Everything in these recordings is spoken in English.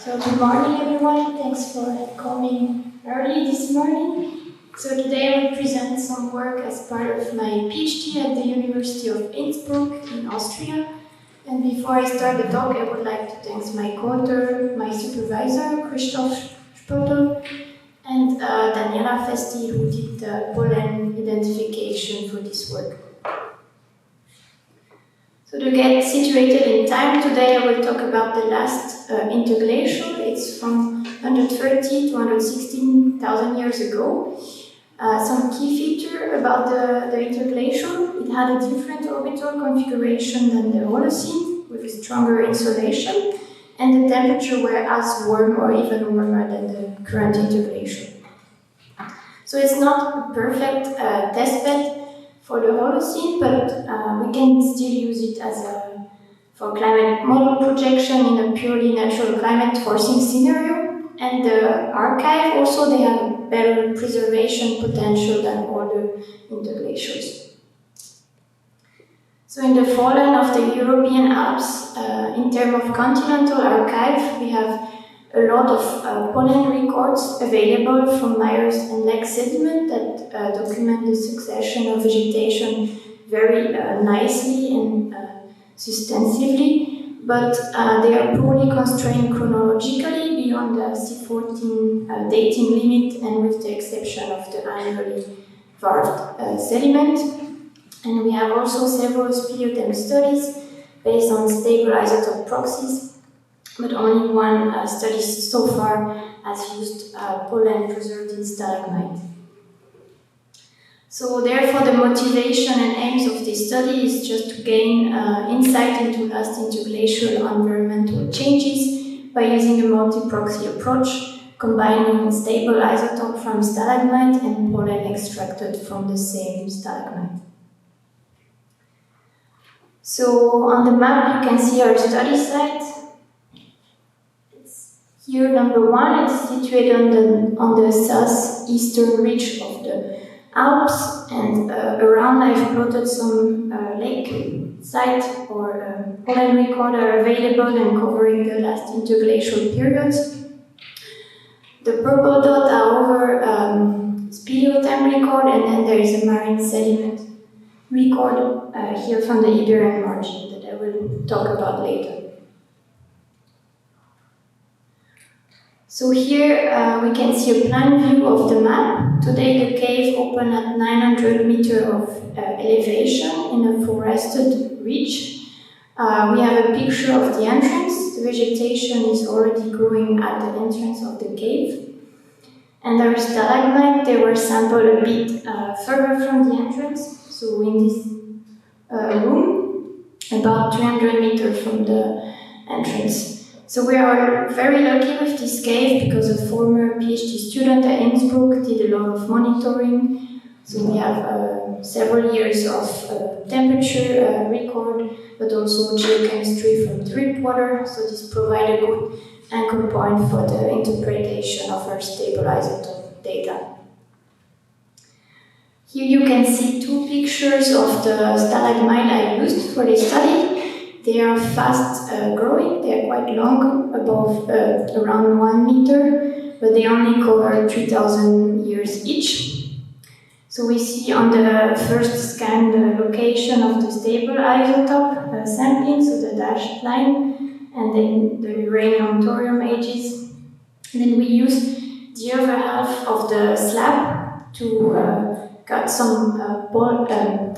So good morning everyone, thanks for coming early this morning. So today I will present some work as part of my PhD at the University of Innsbruck in Austria. And before I start the talk, I would like to thank my co-author, my supervisor, Spotl, and Daniela Festi, who did the pollen identification for this work. So to get situated in time, today I will talk about the last interglacial. It's from 130 to 116,000 years ago. Some key feature about the interglacial: it had a different orbital configuration than the Holocene, with a stronger insolation, and the temperature were as warm or even warmer than the current interglacial. So it's not a perfect testbed for the Holocene, but we can still use it as for climate model projection in a purely natural climate forcing scenario. And the archive also, they have better preservation potential than older interglacials. So in the fallen of the European Alps, in terms of continental archive, we have a lot of pollen records available from layers and lake sediment that document the succession of vegetation very nicely and substantively, but they are poorly constrained chronologically beyond the C14 dating limit, and with the exception of the annually varved sediment. And we have also several speleothem studies based on stable isotope proxies, but only one study so far has used pollen preserved in stalagmite. So therefore the motivation and aims of this study is just to gain insight into last interglacial environmental changes by using a multi-proxy approach, combining stable isotope from stalagmite and pollen extracted from the same stalagmite. So on the map you can see our study site. Here, number one, it's situated on the southeastern ridge of the Alps, and around I've plotted some lake site or pollen record are available and covering the last interglacial periods. The purple dot are over speleothem record, and then there is a marine sediment record here from the Iberian margin that I will talk about later. So here we can see a plan view of the map. Today the cave opened at 900 meters of elevation in a forested ridge. We have a picture of the entrance. The vegetation is already growing at the entrance of the cave. And our stalagmite, they were sampled a bit further from the entrance. So in this room, about 300 meters from the entrance. So we are very lucky with this cave because a former PhD student at Innsbruck did a lot of monitoring. So we have several years of temperature record, but also geochemistry from drip water. So this provides a good anchor point for the interpretation of our stable isotope data. Here you can see two pictures of the stalagmite I used for this study. They are fast growing, they are quite long, above around 1 meter, but they only cover 3,000 years each. So we see on the first scan the location of the stable isotope sampling, so the dashed line, and then the uranium thorium ages. And then we use the other half of the slab to cut some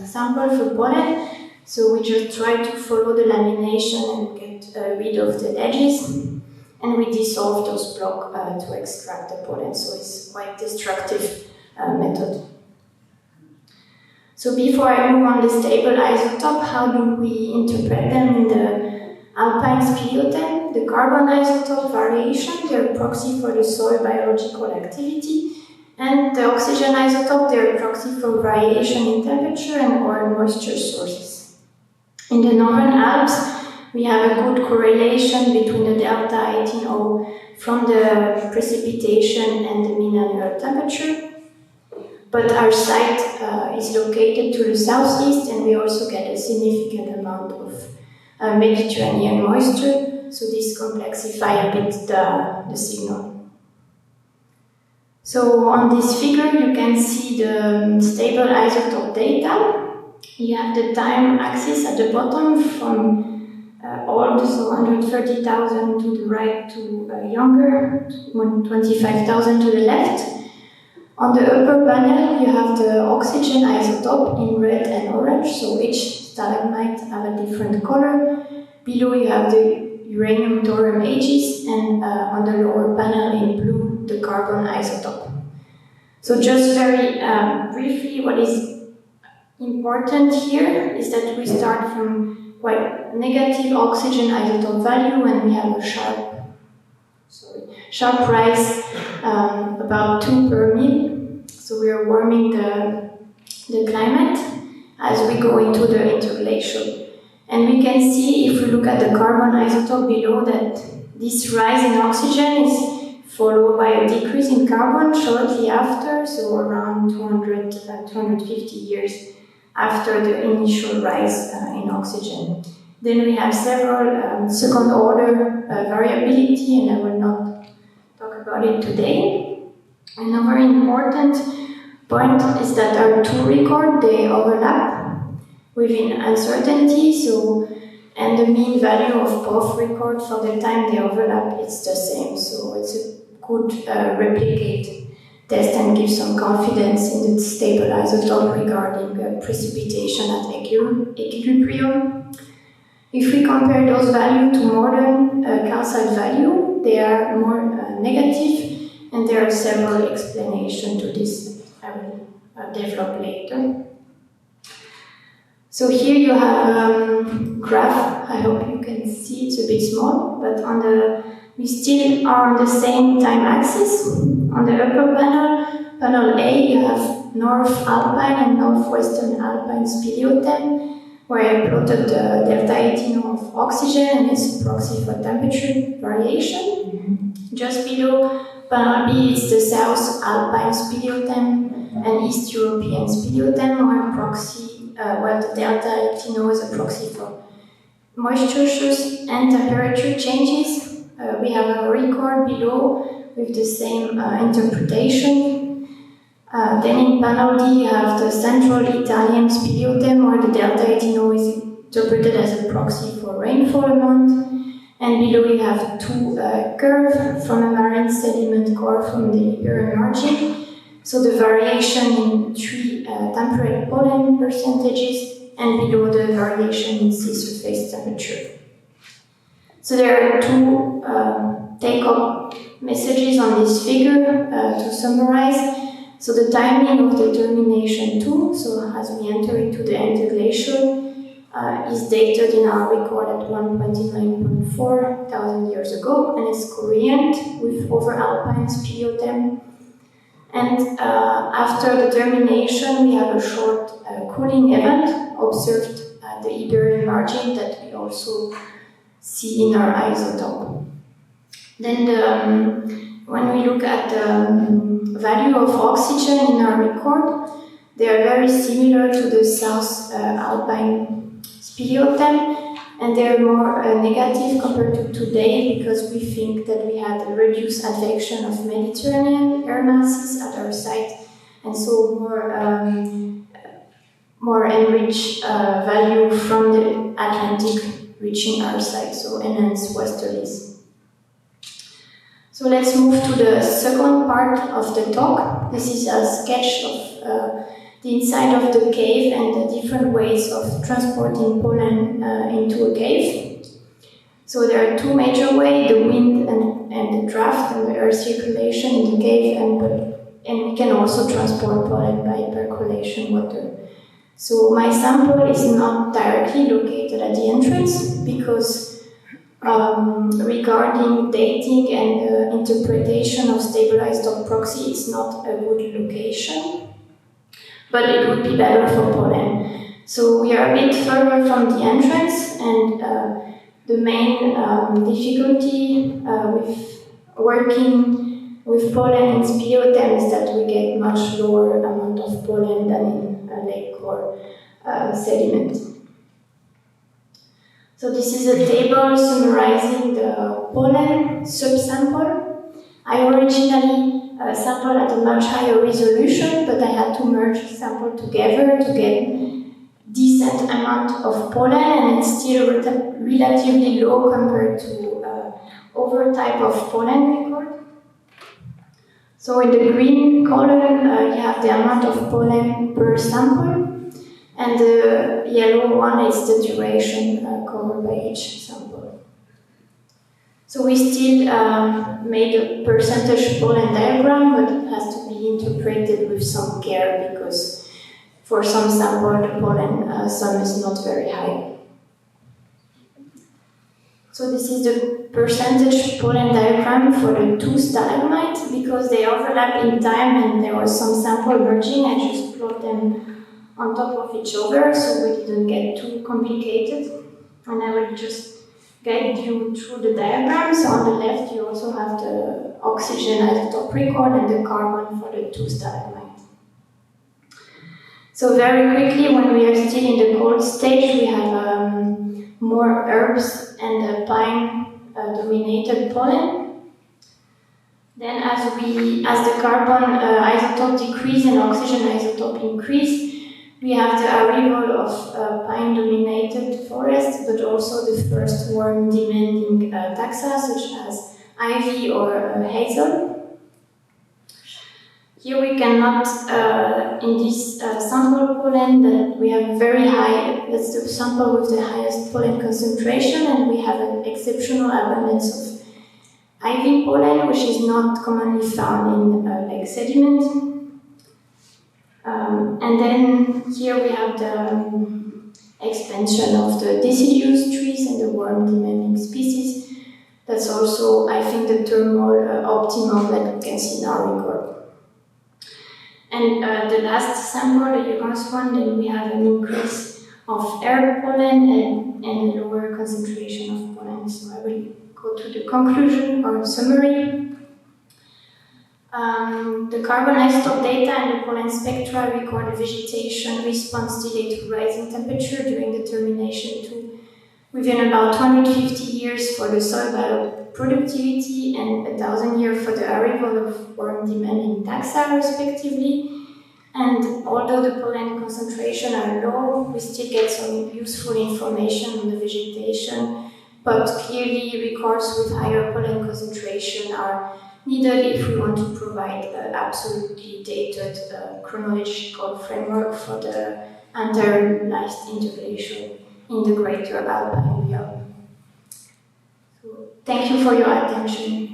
sample for pollen. So we just try to follow the lamination and get rid of the edges, and we dissolve those blocks to extract the pollen. So it's quite destructive method. So before I move on the stable isotope, how do we interpret them in the alpine speleothem? The carbon isotope variation, they're a proxy for the soil biological activity, and the oxygen isotope, they're a proxy for variation in temperature and or moisture sources. In the Northern Alps, we have a good correlation between the delta 18O from the precipitation and the mean annual temperature. But our site is located to the southeast, and we also get a significant amount of Mediterranean moisture. so this complexifies a bit the signal. So on this figure you can see the stable isotope data. You have the time axis at the bottom from old, so 130,000 to the right to younger, 25,000 to the left. On the upper panel you have the oxygen isotope in red and orange, so each stalagmite have a different color. Below you have the uranium thorium ages, and on the lower panel in blue the carbon isotope. So just very briefly, what is important here is that we start from quite negative oxygen isotope value, and we have a sharp rise, about 2 per mil. So we are warming the climate as we go into the interglacial. And we can see, if we look at the carbon isotope below, that this rise in oxygen is followed by a decrease in carbon shortly after, so around 250 years after the initial rise in oxygen. Then we have several second order variability, and I will not talk about it today. Another important point is that our two records, they overlap within uncertainty, and the mean value of both records for the time they overlap is the same, so it's a good replicate test and give some confidence in the stable isotope regarding precipitation at equilibrium. If we compare those values to modern calcite value, they are more negative, and there are several explanations to this I will develop later. So here you have a graph. I hope you can see, it's a bit small, but we still are on the same time axis. On the upper panel A, you have North Alpine and Northwestern Alpine speleothem, where I plotted the delta 18 of oxygen and its proxy for temperature variation. Just below panel B is the South Alpine speleothem and East European speleothem, where the delta 18 is a proxy for moisture source and temperature changes. We have a record below with the same interpretation. Then in panel D you have the central Italian speleothem, where the delta 18 is interpreted as a proxy for rainfall amount. And below you have two curves from a marine sediment core from the Iberian margin. So the variation in 3 temperate pollen percentages, and below the variation in sea surface temperature. So there are two take-home messages on this figure to summarize. So the timing of the termination 2, so as we enter into the interglacial, is dated in our record at 129.4 thousand years ago, and it's coherent with over-alpine speleothem. And after the termination, we have a short cooling event observed at the Iberian margin that we also see in our isotope. Then when we look at the value of oxygen in our record, they are very similar to the South Alpine speleothem, and they're more negative compared to today, because we think that we had a reduced advection of Mediterranean air masses at our site, and so more enriched value from the Atlantic reaching our site, so enhanced westerlies. So let's move to the second part of the talk. This is a sketch of the inside of the cave and the different ways of transporting pollen into a cave. So there are two major ways, the wind and the draft and the air circulation in the cave, and we can also transport pollen by percolation water. So my sample is not directly located at the entrance, because regarding dating and interpretation of stabilized dot proxy is not a good location, but it would be better for pollen. So we are a bit further from the entrance, and the main difficulty with working with pollen in speleothem is that we get much lower amount of pollen than in lake core sediment. So this is a table summarizing the pollen subsample. I originally sampled at a much higher resolution, but I had to merge samples together to get decent amount of pollen, and it's still relatively low compared to other type of pollen record. So in the green column, you have the amount of pollen per sample, and the yellow one is the duration covered by each sample. So we still made a percentage pollen diagram, but it has to be interpreted with some care because for some sample the pollen sum is not very high. So this is the percentage pollen diagram for the two stalagmites. Because they overlap in time and there was some sample merging, I just plot them on top of each other so we didn't get too complicated. And I will just guide you through the diagram. So on the left you also have the oxygen isotope record and the carbon for the two stalagmites. So very quickly, when we are still in the cold stage, we have more herbs and pine dominated pollen. Then as the carbon isotope decrease and oxygen isotope increase, we have the arrival of pine dominated forest, but also the first worm demanding taxa such as ivy or hazel. Here we cannot, in this sample pollen, that we have very high, that's the sample with the highest pollen concentration, and we have an exceptional abundance of ivy pollen, which is not commonly found in lake sediment. And then here we have the expansion of the deciduous trees and the worm-demanding species. That's also, I think, the thermal optimum that we can see in our record. And the last sample, the Wilcox one, then we have an increase of air pollen and a lower concentration of pollen. So I will go to the conclusion or summary. The carbon isotope data and the pollen spectra record the vegetation response delay to rising temperature during the termination to within about 250 years for the soil bioproductivity and 1,000 years for the arrival of worm-demanding taxa, respectively. And although the pollen concentration are low, we still get some useful information on the vegetation, but clearly records with higher pollen concentration are needed if we want to provide an absolutely dated chronological framework for the internalized interglacial in the greater Alpine realm. So, thank you for your attention.